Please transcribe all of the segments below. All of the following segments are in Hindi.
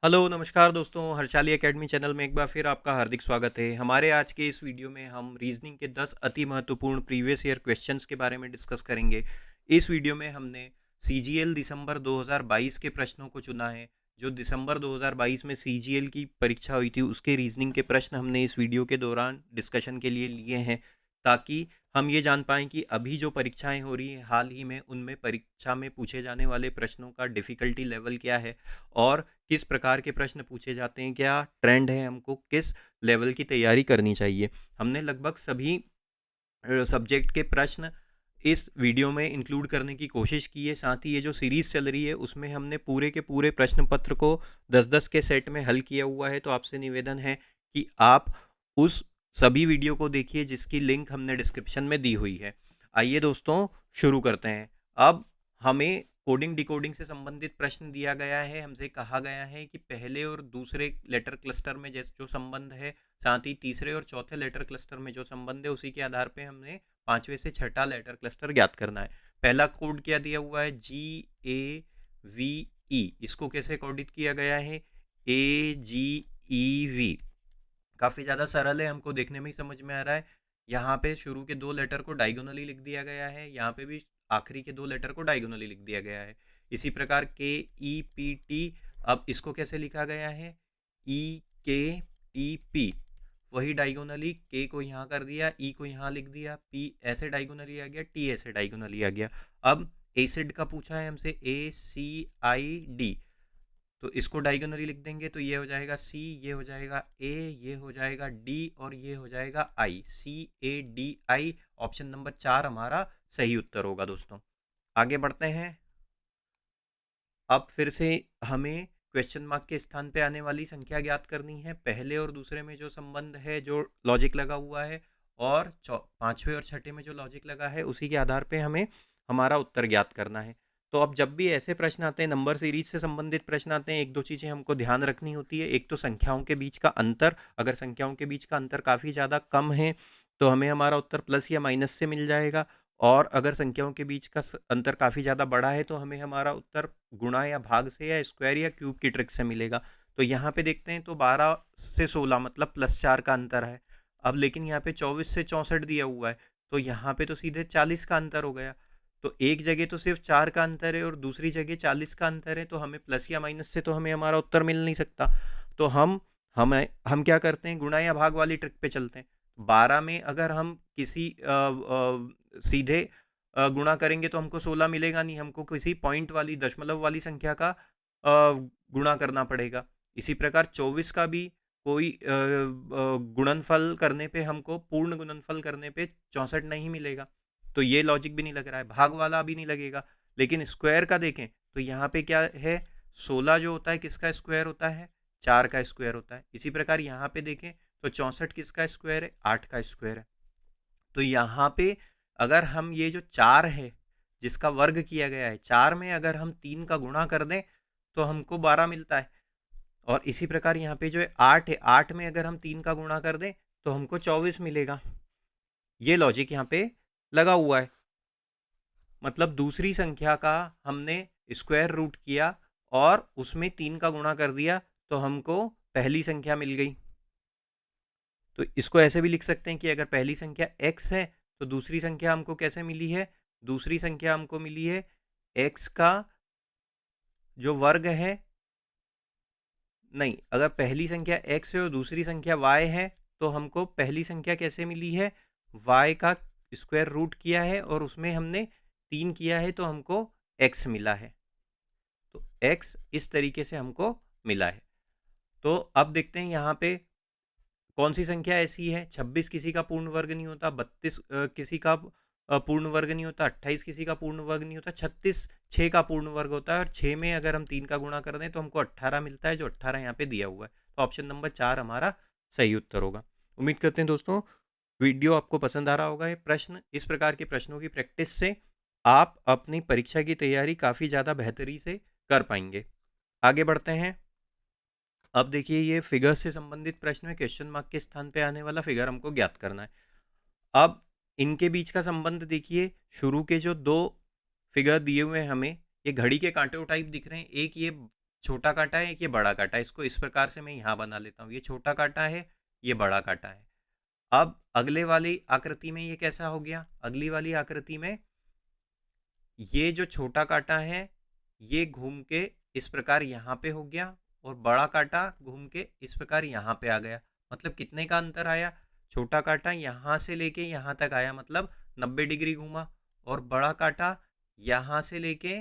हेलो, नमस्कार दोस्तों, हर्षाली एकेडमी चैनल में एक बार फिर आपका हार्दिक स्वागत है। हमारे आज के इस वीडियो में हम रीजनिंग के 10 अति महत्वपूर्ण प्रीवियस ईयर क्वेश्चंस के बारे में डिस्कस करेंगे। इस वीडियो में हमने सीजीएल दिसंबर 2022 के प्रश्नों को चुना है। जो दिसंबर 2022 में सीजीएल की परीक्षा हुई थी, उसके रीजनिंग के प्रश्न हमने इस वीडियो के दौरान डिस्कशन के लिए लिए हैं, ताकि हम ये जान पाएँ कि अभी जो परीक्षाएँ हो रही हैं हाल ही में, उनमें परीक्षा में पूछे जाने वाले प्रश्नों का डिफ़िकल्टी लेवल क्या है और किस प्रकार के प्रश्न पूछे जाते हैं, क्या ट्रेंड है, हमको किस लेवल की तैयारी करनी चाहिए। हमने लगभग सभी सब्जेक्ट के प्रश्न इस वीडियो में इंक्लूड करने की कोशिश की है। साथ ही ये जो सीरीज़ चल रही है उसमें हमने पूरे के पूरे प्रश्न पत्र को 10-10 के सेट में हल किया हुआ है। तो आपसे निवेदन है कि आप उस सभी वीडियो को देखिए जिसकी लिंक हमने डिस्क्रिप्शन में दी हुई है। आइए दोस्तों, शुरू करते हैं। अब हमें कोडिंग डिकोडिंग से संबंधित प्रश्न दिया गया है। हमसे कहा गया है कि पहले और दूसरे लेटर क्लस्टर में जैसे जो संबंध है, साथ ही तीसरे और चौथे लेटर क्लस्टर में जो संबंध है, उसी के आधार पे हमने पांचवें से छठा लेटर क्लस्टर ज्ञात करना है। पहला कोड क्या दिया हुआ है, GAVE। इसको कैसे कोडित किया गया है, AGEV। काफ़ी ज़्यादा सरल है, हमको देखने में ही समझ में आ रहा है। यहाँ पे शुरू के दो लेटर को डायगोनली लिख दिया गया है, यहाँ पे भी आखिरी के दो लेटर को डायगोनली लिख दिया गया है। इसी प्रकार KEPT, अब इसको कैसे लिखा गया है, EKTP। वही डायगोनली के को यहाँ कर दिया, ई को यहाँ लिख दिया, पी ऐसे डायगोनली आ गया, टी ऐसे डायगोनली आ गया। अब एसिड का पूछा है हमसे, ACID, तो इसको डायगोनली लिख देंगे तो ये हो जाएगा सी, ये हो जाएगा ए, ये हो जाएगा डी और ये हो जाएगा आई। CADI, ऑप्शन नंबर 4 हमारा सही उत्तर होगा दोस्तों। आगे बढ़ते हैं। अब फिर से हमें क्वेश्चन मार्क के स्थान पे आने वाली संख्या ज्ञात करनी है। पहले और दूसरे में जो संबंध है, जो लॉजिक लगा हुआ है, और पांचवें और छठे में जो लॉजिक लगा है, उसी के आधार पे हमें हमारा उत्तर ज्ञात करना है। तो अब जब भी ऐसे प्रश्न आते हैं, नंबर सीरीज से संबंधित प्रश्न आते हैं, एक दो चीज़ें हमको ध्यान रखनी होती है। एक तो संख्याओं के बीच का अंतर, अगर संख्याओं के बीच का अंतर काफ़ी ज़्यादा कम है तो हमें हमारा उत्तर प्लस या माइनस से मिल जाएगा, और अगर संख्याओं के बीच का अंतर काफ़ी ज़्यादा बड़ा है तो हमें हमारा उत्तर गुणा या भाग से या स्क्वायर या क्यूब की ट्रिक से मिलेगा। तो यहाँ पे देखते हैं तो 12 से 16 मतलब +4 का अंतर है। अब लेकिन यहाँ पे 24 से 64 दिया हुआ है, तो यहाँ पे तो सीधे 40 का अंतर हो गया। तो एक जगह तो सिर्फ 4 का अंतर है और दूसरी जगह 40 का अंतर है, तो हमें प्लस या माइनस से तो हमें हमारा उत्तर मिल नहीं सकता। तो हम क्या करते हैं, गुणा या भाग वाली ट्रिक पे चलते हैं। 12 में अगर हम किसी सीधे गुणा करेंगे तो हमको 16 मिलेगा नहीं, हमको किसी पॉइंट वाली दशमलव वाली संख्या का गुणा करना पड़ेगा। इसी प्रकार 24 का भी कोई गुणनफल करने पे हमको पूर्ण गुणनफल करने पे 64 नहीं मिलेगा। तो ये लॉजिक भी नहीं लग रहा है, भाग वाला भी नहीं लगेगा। लेकिन स्क्वायर का देखें तो यहाँ पे क्या है, 16 जो होता है किसका स्क्वायर होता है, 4 का स्क्वायर होता है। इसी प्रकार यहाँ पे देखें तो 64 किसका स्क्वायर है, 8 का स्क्वायर है। तो यहाँ पे अगर हम ये जो 4 है जिसका वर्ग किया गया है, 4 में अगर हम 3 का गुणा कर दें तो हमको 12 मिलता है। और इसी प्रकार यहाँ पे जो है 8 है, 8 में अगर हम 3 का गुणा कर दें तो हमको 24 मिलेगा। ये लॉजिक यहाँ पे लगा हुआ है। मतलब दूसरी संख्या का हमने स्क्वायर रूट किया और उसमें 3 का गुणा कर दिया तो हमको पहली संख्या मिल गई। तो इसको ऐसे भी लिख सकते हैं कि अगर पहली संख्या x है तो दूसरी संख्या हमको कैसे मिली है, दूसरी संख्या हमको मिली है x का जो वर्ग है, नहीं, अगर पहली संख्या x है और दूसरी संख्या y है तो हमको पहली संख्या कैसे मिली है, y का स्क्वायर रूट किया है और उसमें हमने 3 किया है तो हमको x मिला है। तो x इस तरीके से हमको मिला है। तो अब देखते हैं यहाँ पे कौन सी संख्या ऐसी है, 26 किसी का पूर्ण वर्ग नहीं होता, 32 किसी का पूर्ण वर्ग नहीं होता, 28 किसी का पूर्ण वर्ग नहीं होता, 36 6 का पूर्ण वर्ग होता है, और 6 में अगर हम 3 का गुणा कर दें तो हमको 18 मिलता है, जो 18 यहाँ पे दिया हुआ है। तो ऑप्शन नंबर 4 हमारा सही उत्तर होगा। उम्मीद करते हैं दोस्तों वीडियो आपको पसंद आ रहा होगा। ये प्रश्न, इस प्रकार के प्रश्नों की प्रैक्टिस से आप अपनी परीक्षा की तैयारी काफ़ी ज़्यादा बेहतरी से कर पाएंगे। आगे बढ़ते हैं। अब देखिए, ये फिगर से संबंधित प्रश्न है, क्वेश्चन मार्क के स्थान पे आने वाला फिगर हमको ज्ञात करना है। अब इनके बीच का संबंध देखिए, शुरू के जो दो फिगर दिए हुए हैं हमें, ये घड़ी के कांटे टाइप दिख रहे हैं। एक ये छोटा कांटा है, ये बड़ा कांटा है। इसको इस प्रकार से मैं यहाँ बना लेता हूँ, ये छोटा कांटा है, ये बड़ा कांटा है। अब अगले वाली आकृति में ये कैसा हो गया, अगली वाली आकृति में ये जो छोटा कांटा है ये घूम के इस प्रकार यहाँ पे हो गया, और बड़ा कांटा घूम के इस प्रकार यहाँ पे आ गया। मतलब कितने का अंतर आया, छोटा कांटा यहाँ से लेके यहाँ तक आया, मतलब 90 डिग्री घूमा, और बड़ा कांटा यहाँ से लेके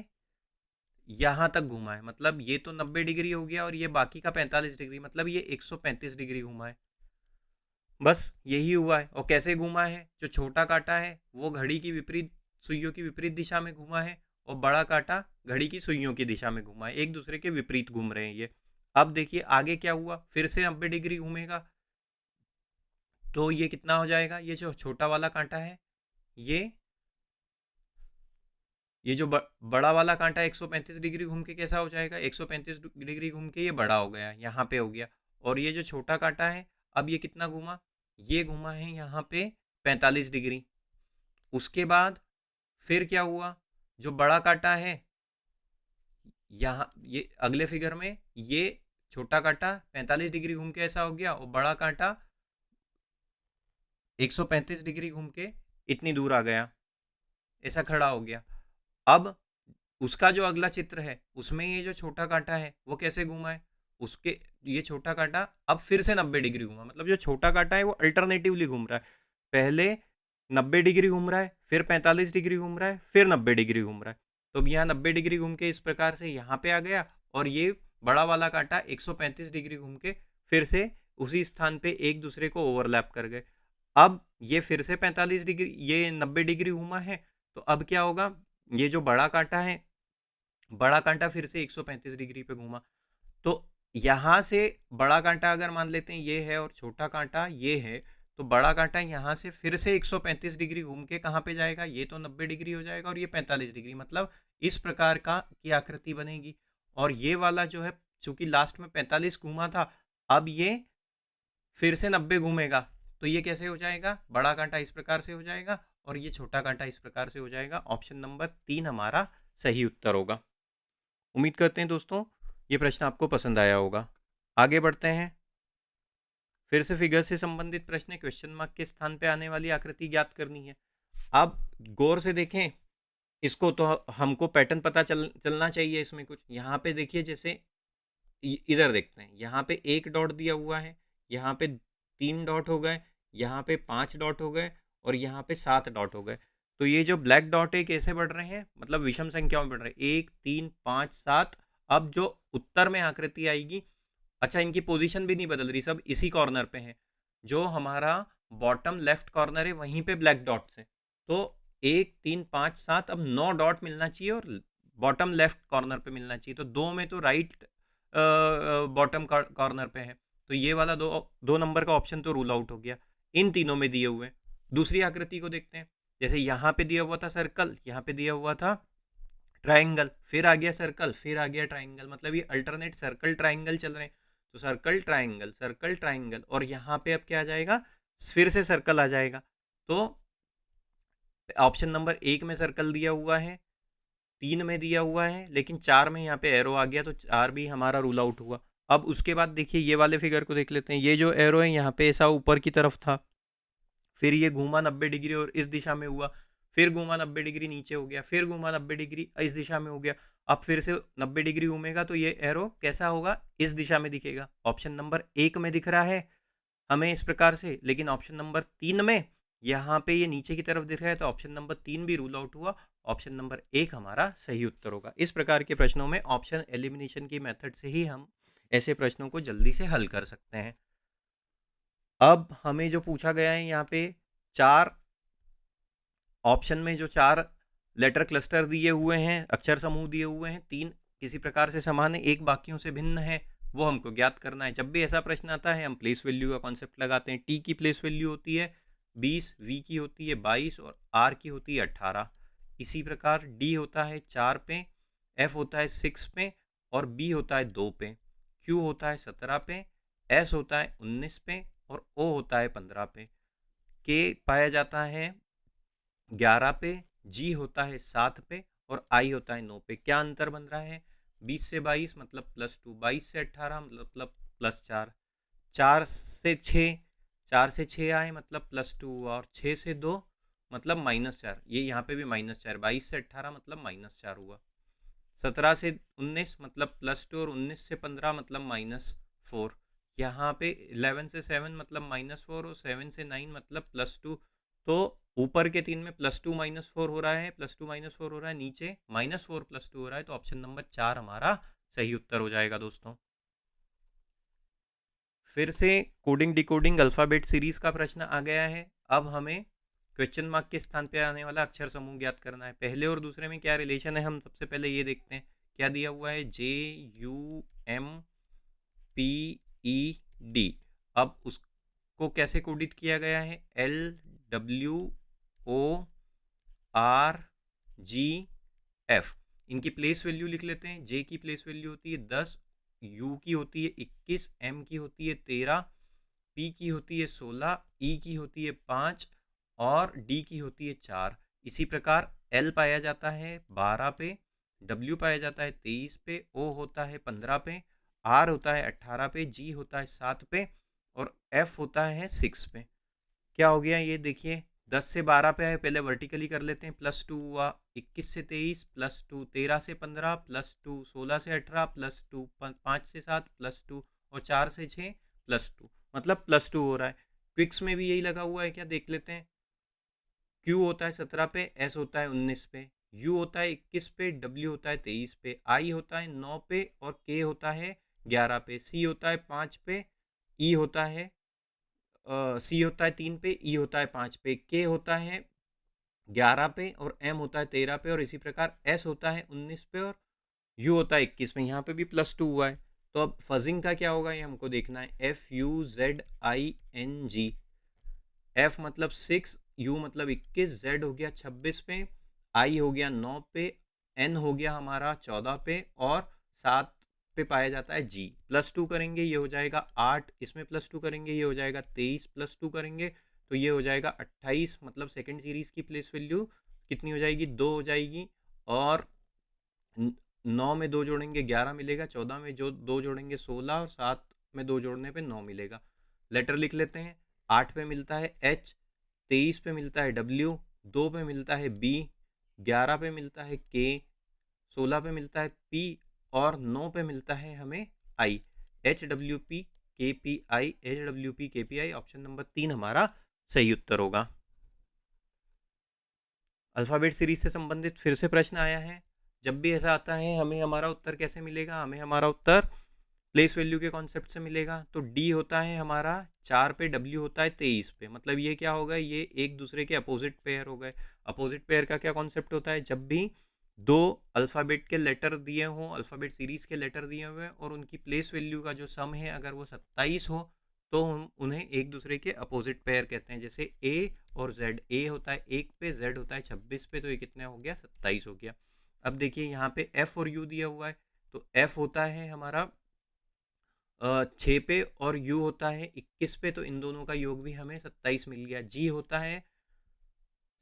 यहाँ तक घूमा है, मतलब ये तो 90 डिग्री हो गया और ये बाकी का 45 डिग्री, मतलब ये 135 डिग्री घूमा है। बस यही हुआ है। और कैसे घूमा है, जो छोटा कांटा है वो घड़ी की विपरीत सुइयों की विपरीत दिशा में घूमा है, और बड़ा कांटा घड़ी की सुइयों की दिशा में घूमा है, एक दूसरे के विपरीत घूम रहे हैं ये। अब देखिए आगे क्या हुआ, फिर से 90 डिग्री घूमेगा, तो ये कितना हो जाएगा, ये जो छोटा वाला कांटा है ये जो बड़ा वाला कांटा 135 डिग्री घूम के कैसा हो जाएगा, 135 डिग्री घूम के ये बड़ा हो गया, यहाँ पे हो गया। और ये जो छोटा कांटा है अब ये कितना घूमा, ये घूमा है यहाँ पे 45 डिग्री। उसके बाद फिर क्या हुआ, जो बड़ा कांटा है यहाँ, ये अगले फिगर में ये छोटा कांटा 45 डिग्री घूम के ऐसा हो गया, और बड़ा कांटा 135 डिग्री घूम के इतनी दूर आ गया, ऐसा खड़ा हो गया। अब उसका जो अगला चित्र है उसमें ये जो छोटा कांटा है वो कैसे घूमा है, उसके ये छोटा कांटा अब फिर से 90 डिग्री घूमा, मतलब जो छोटा कांटा है वो अल्टरनेटिवली घूम रहा है, पहले 90 डिग्री घूम रहा है, फिर 45 डिग्री घूम रहा है, फिर 90 डिग्री घूम रहा है। तो अब यहाँ 90 डिग्री घूम के इस प्रकार से यहाँ पे आ गया, और ये बड़ा वाला कांटा 135 डिग्री घूम के फिर से उसी स्थान पे एक दूसरे को ओवरलैप कर गए। अब ये फिर से 45 डिग्री, ये 90 डिग्री घूमा है, तो अब क्या होगा, ये जो बड़ा कांटा है, बड़ा कांटा फिर से 135 डिग्री पे घूमा, तो यहाँ से बड़ा कांटा अगर मान लेते हैं ये है और छोटा कांटा ये है, तो बड़ा कांटा यहाँ से फिर से 135 डिग्री घूम के कहाँ पे जाएगा, ये तो 90 डिग्री हो जाएगा और ये 45 डिग्री, मतलब इस प्रकार का की आकृति बनेगी। और ये वाला जो है चूंकि लास्ट में 45 घूमा था, अब ये फिर से 90 घूमेगा, तो ये कैसे हो जाएगा, बड़ा कांटा इस प्रकार से हो जाएगा और ये छोटा कांटा इस प्रकार से हो जाएगा। ऑप्शन नंबर 3 हमारा सही उत्तर होगा। उम्मीद करते हैं दोस्तों ये प्रश्न आपको पसंद आया होगा। आगे बढ़ते हैं, फिर से फिगर से संबंधित प्रश्न, क्वेश्चन मार्क के स्थान पे आने वाली आकृति ज्ञात करनी है। अब गौर से देखें इसको, तो हमको पैटर्न पता चलना चाहिए इसमें कुछ। यहाँ पे देखिए, जैसे इधर देखते हैं, यहाँ पे 1 डॉट दिया हुआ है, यहाँ पे 3 डॉट हो गए, यहाँ पे 5 डॉट हो गए, और यहाँ पे 7 डॉट हो गए। तो ये जो ब्लैक डॉट है कैसे बढ़ रहे हैं, मतलब विषम संख्याओं में बढ़ रहे हैं, 1 3 5 7। अब जो उत्तर में आकृति आएगी, अच्छा इनकी पोजीशन भी नहीं बदल रही, सब इसी कॉर्नर पे है, जो हमारा बॉटम लेफ्ट कॉर्नर है वहीं पे ब्लैक डॉट्स है। तो 1 3 5 7, अब 9 डॉट मिलना चाहिए और बॉटम लेफ्ट कॉर्नर पे मिलना चाहिए, तो 2 में तो राइट बॉटम कॉर्नर पे है, तो ये वाला दो नंबर का ऑप्शन तो रूल आउट हो गया। इन तीनों में दिए हुए दूसरी आकृति को देखते हैं। जैसे यहाँ पे दिया हुआ था सर्कल, यहाँ पे दिया हुआ था ट्राइंगल, फिर आ गया सर्कल, फिर आ गया ट्राइंगल, मतलब ये अल्टरनेट सर्कल ट्राइंगल चल रहे हैं। तो सर्कल ट्राइंगल, और यहाँ पे अब क्या आ जाएगा, फिर से सर्कल आ जाएगा। तो ऑप्शन नंबर 1 में सर्कल दिया हुआ है, 3 में दिया हुआ है, लेकिन 4 में यहाँ पे एरो आ गया, तो 4 भी हमारा रूल आउट हुआ। अब उसके बाद देखिए ये वाले फिगर को देख लेते हैं। ये जो एरो है यहाँ पे ऐसा ऊपर की तरफ था, फिर ये घूमा 90 डिग्री और इस दिशा में हुआ, फिर घूमा 90 डिग्री नीचे हो गया, फिर घूमा 90 डिग्री इस दिशा में हो गया। अब फिर से 90 डिग्री घूमेगा, तो ये एरो कैसा होगा, इस दिशा में दिखेगा। ऑप्शन नंबर 1 में दिख रहा है हमें इस प्रकार से, लेकिन ऑप्शन नंबर 3 में यहाँ पे ये नीचे की तरफ दिख रहा है, तो ऑप्शन नंबर 3 भी रूल आउट हुआ। ऑप्शन नंबर 1 हमारा सही उत्तर होगा। इस प्रकार के प्रश्नों में ऑप्शन एलिमिनेशन की मेथड से ही हम ऐसे प्रश्नों को जल्दी से हल कर सकते हैं। अब हमें जो पूछा गया है यहाँ पे, 4 ऑप्शन में जो 4 लेटर क्लस्टर दिए हुए हैं, अक्षर समूह दिए हुए हैं, 3 किसी प्रकार से समान है, 1 बाकियों से भिन्न है, वो हमको ज्ञात करना है। जब भी ऐसा प्रश्न आता है हम प्लेस वैल्यू का कॉन्सेप्ट लगाते हैं। टी की प्लेस वैल्यू होती है 20, वी की होती है 22 और आर की होती है 18। इसी प्रकार डी होता है 4 पे, एफ होता है 6 पे और बी होता है 2 पे, क्यू होता है 17 पे, एस होता है 19 पे और ओ होता है 15 पे, के पाया जाता है 11 पे, जी होता है 7 पे और आई होता है 9 पे। क्या अंतर बन रहा है, 20 से 22 मतलब +2, 22 से 18 मतलब +4, 4 से 6, 4 से 6 आए मतलब +2 और 6 से 2 मतलब -4, ये यहाँ पे भी -4, 22 से 18 मतलब -4 हुआ, 17 से 19 मतलब +2 और 19 से 15 मतलब -4, यहाँ पे 11 से 7 मतलब -4 और 7 से 9 मतलब +2। तो ऊपर के 3 में +2 -4 हो रहा है, +2 -4 हो रहा है, नीचे -4 +2 हो रहा है, तो ऑप्शन नंबर 4 हमारा सही उत्तर हो जाएगा दोस्तों। फिर से कोडिंग डिकोडिंग अल्फ़ाबेट सीरीज का प्रश्न आ गया है। अब हमें क्वेश्चन मार्क के स्थान पे आने वाला अक्षर समूह ज्ञात करना है। पहले और दूसरे में क्या रिलेशन है, हम सबसे पहले ये देखते हैं। क्या दिया हुआ है, JUMPED। अब उसको कैसे कोडित किया गया है, LWORGF। इनकी प्लेस वैल्यू लिख लेते हैं। जे की प्लेस वैल्यू होती है 10, यू की होती है 21, एम की होती है 13, पी की होती है 16, ई की होती है 5 और डी की होती है 4। इसी प्रकार एल पाया जाता है 12 पे, डब्ल्यू पाया जाता है 23 पे, ओ होता है 15 पे, आर होता है 18 पे, जी होता है 7 पे और एफ होता है 6 पे। क्या हो गया ये देखिए, 10 से 12 पे आए, पहले वर्टिकली कर लेते हैं। +2 हुआ 21 से 23, +2 13 से 15, +2 16 से 18, +2 5 से 7, +2 और 4 से 6, +2 मतलब +2 हो रहा है। क्विक्स में भी यही लगा हुआ है क्या, देख लेते हैं। Q होता है 17 पे, S होता है 19 पे, U होता है 21 पे, W होता है 23 पे, I होता है 9 पे और K होता है 11 पे, C होता है 5 पे, E होता है सी होता है 3 पे, ई होता है 5 पे, के होता है 11 पे और एम होता है 13 पे और इसी प्रकार एस होता है 19 पे और यू होता है 21 में। यहाँ पे भी +2 हुआ है। तो अब फजिंग का क्या होगा ये हमको देखना है। FUZING, एफ मतलब 6, यू मतलब 21, जेड हो गया 26 पे, आई हो गया 9 पे, एन हो गया हमारा 14 पे और 7 पे पाया जाता है जी। +2 करेंगे ये हो जाएगा 8, इसमें +2 करेंगे ये हो जाएगा 23, +2 करेंगे तो ये हो जाएगा 28, मतलब सेकंड सीरीज की प्लेस वैल्यू कितनी हो जाएगी, 2 हो जाएगी। और 9 में 2 जोड़ेंगे 11 मिलेगा, 14 में जो 2 जोड़ेंगे 16 और 7 में 2 जोड़ने पे 9 मिलेगा। लेटर लिख लेते हैं। 8 पे मिलता है H, 23 पे मिलता है W, 2 पे मिलता है B, 11 पे मिलता है K, 16 पे मिलता है P और 9 पे मिलता है हमें I। HWP KPI, HWP KPI, option number 3 हमारा सही उत्तर होगा। अल्फ़ाबेट सीरीज से संबंधित फिर से प्रश्न आया है। जब भी ऐसा आता है हमें हमारा उत्तर कैसे मिलेगा, हमें हमारा उत्तर प्लेस वैल्यू के कॉन्सेप्ट से मिलेगा। तो डी होता है हमारा 4 पे, डब्ल्यू होता है 23 पे, मतलब ये क्या होगा, ये एक दूसरे के अपोजिट पेयर हो गए। अपोजिट पेयर का क्या कॉन्सेप्ट होता है, जब भी दो अल्फ़ाबेट के लेटर दिए हों, अल्फ़ाबेट सीरीज के लेटर दिए हुए और उनकी प्लेस वैल्यू का जो सम है अगर वो 27 हो तो हम उन्हें एक दूसरे के अपोजिट पेयर कहते हैं। जैसे ए और जेड, ए होता है 1 पे, जेड होता है 26 पे, तो ये कितना हो गया, 27 हो गया। अब देखिए यहाँ पे एफ और यू दिया हुआ है, तो एफ होता है हमारा 6 पे और यू होता है 21 पे, तो इन दोनों का योग भी हमें 27 मिल गया। जी होता है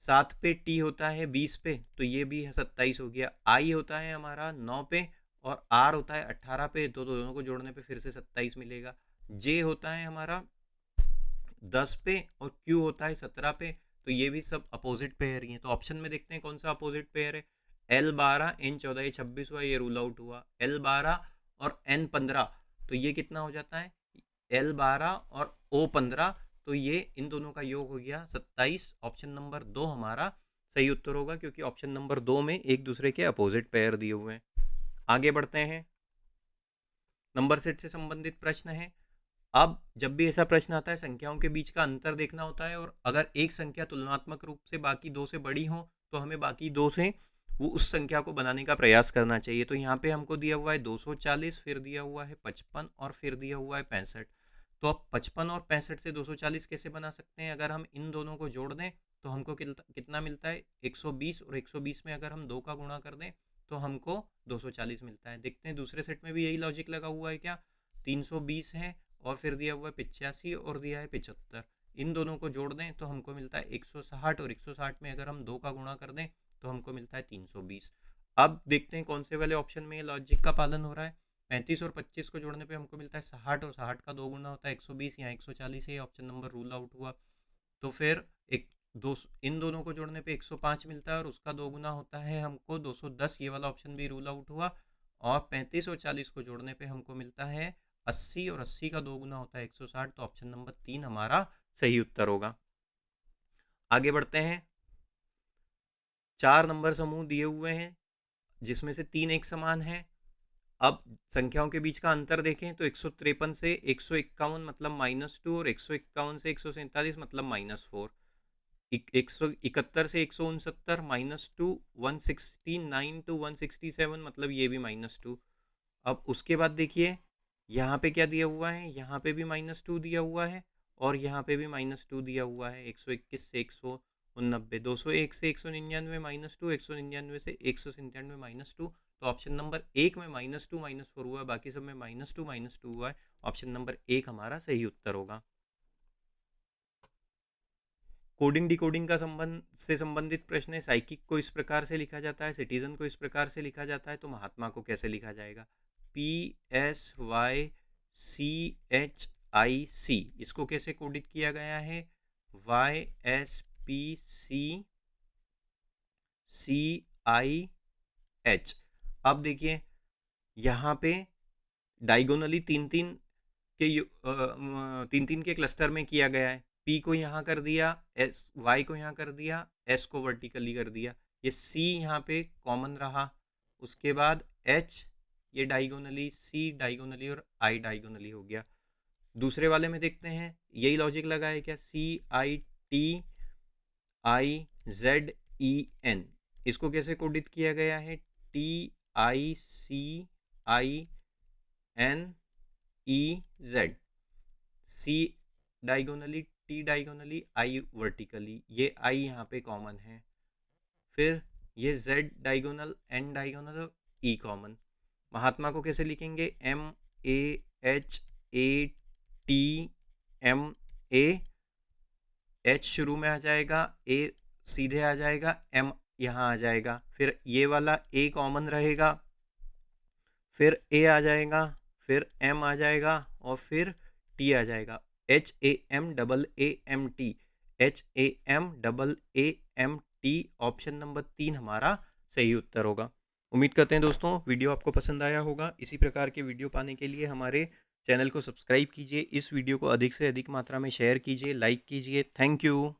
7 पे, टी होता है 20 पे, तो ये भी 27 हो गया। आई होता है हमारा 9 पे और आर होता है 18 पे, तो दोनों को जोड़ने पे फिर से 27 मिलेगा। जे होता है हमारा 10 पे और क्यू होता है 17 पे, तो ये भी सब अपोजिट पेयर ही हैं। तो ऑप्शन में देखते हैं कौन सा अपोजिट पेयर है। L12 N14, ये 26 हुआ, ये रूल आउट हुआ। L12 और N15, तो ये कितना हो जाता है, L12 और O15, तो ये इन दोनों का योग हो गया 27। ऑप्शन नंबर 2 हमारा सही उत्तर होगा, क्योंकि ऑप्शन नंबर 2 में एक दूसरे के अपोजिट पेयर दिए हुए हैं। आगे बढ़ते हैं। नंबर सेट से संबंधित प्रश्न है। अब जब भी ऐसा प्रश्न आता है, संख्याओं के बीच का अंतर देखना होता है और अगर एक संख्या तुलनात्मक रूप से बाकी दो से बड़ी हो तो हमें बाकी दो से वो उस संख्या को बनाने का प्रयास करना चाहिए। तो यहाँ पे हमको दिया हुआ है 240, फिर दिया हुआ है 55 और फिर दिया हुआ है 65। तो अब 55 और 65 से 240 कैसे बना सकते हैं, अगर हम इन दोनों को जोड़ दें तो हमको कितना मिलता है, 120, और 120 में अगर हम 2 का गुणा कर दें तो हमको 240 मिलता है। देखते हैं दूसरे सेट में भी यही लॉजिक लगा हुआ है क्या। 320 है और फिर दिया हुआ है 85 और दिया है 75, इन दोनों को जोड़ दें तो हमको मिलता है 160, और 160 में अगर हम 2 का गुणा कर दें तो हमको मिलता है 320। अब देखते हैं कौन से वाले ऑप्शन में लॉजिक का पालन हो रहा है। 35 और 25 को जोड़ने पे हमको मिलता है 60 और 60 का 2 गुना होता है 120, यहाँ 140 है, ऑप्शन नंबर रूल आउट हुआ। तो फिर एक दो इन दोनों को जोड़ने पे 105 मिलता है और उसका 2 गुना होता है हमको 210, ये वाला ऑप्शन भी रूल आउट हुआ। और 35 और 40 को जोड़ने पे हमको मिलता है 80 और 80 का 2 गुना होता है 160, तो ऑप्शन नंबर 3 हमारा सही उत्तर होगा। आगे बढ़ते हैं। 4 नंबर समूह दिए हुए हैं जिसमें से 3 एक समान है। अब संख्याओं के बीच का अंतर देखें तो 153 से 151 मतलब -2 और 151 से 147 मतलब -4। 171 से 169 -2, 169 to 167 मतलब ये भी -2। अब उसके बाद देखिए यहाँ पे क्या दिया हुआ है, यहाँ पे भी -2 दिया हुआ है और यहाँ पे भी -2 दिया हुआ है। 121 से 189, 201 से 199 -2, 199 से 197 -2। तो ऑप्शन नंबर 1 में -2 -4 हुआ है, बाकी सब में -2 हुआ है। ऑप्शन नंबर 1 हमारा सही उत्तर होगा। कोडिंग डिकोडिंग का संबंधित प्रश्न है। साइकिक को इस प्रकार से लिखा जाता है, सिटीजन को इस प्रकार से लिखा जाता है, तो महात्मा को कैसे लिखा जाएगा? PSYCHIC, इसको कैसे कोडित किया गया है? YSPCCIH। अब देखिए यहाँ पे डायगोनली तीन तीन के क्लस्टर में किया गया है। पी को यहाँ कर दिया, एस वाई को यहाँ कर दिया, एस को वर्टिकली कर दिया, ये सी यहाँ पे कॉमन रहा। उसके बाद एच ये डायगोनली, सी डायगोनली और आई डायगोनली हो गया। दूसरे वाले में देखते हैं यही लॉजिक लगा है क्या? CITIZEN, इसको कैसे कोडित किया गया है? TICINEZ, सी डायगोनली, टी डायगोनली, आई वर्टिकली, ये आई यहाँ पे कॉमन है। फिर ये जेड डायगोनल, एन डायगोनल और ई कॉमन। महात्मा को कैसे लिखेंगे? MAHATMA, एच शुरू में आ जाएगा, ए सीधे आ जाएगा, एम यहाँ आ जाएगा, फिर ये वाला ए कॉमन रहेगा, फिर ए आ जाएगा, फिर एम आ जाएगा और फिर टी आ जाएगा। HAMAAMT, HAMAAMT, ऑप्शन नंबर 3 हमारा सही उत्तर होगा। उम्मीद करते हैं दोस्तों वीडियो आपको पसंद आया होगा। इसी प्रकार के वीडियो पाने के लिए हमारे चैनल को सब्सक्राइब कीजिए, इस वीडियो को अधिक से अधिक मात्रा में शेयर कीजिए, लाइक कीजिए। Thank you.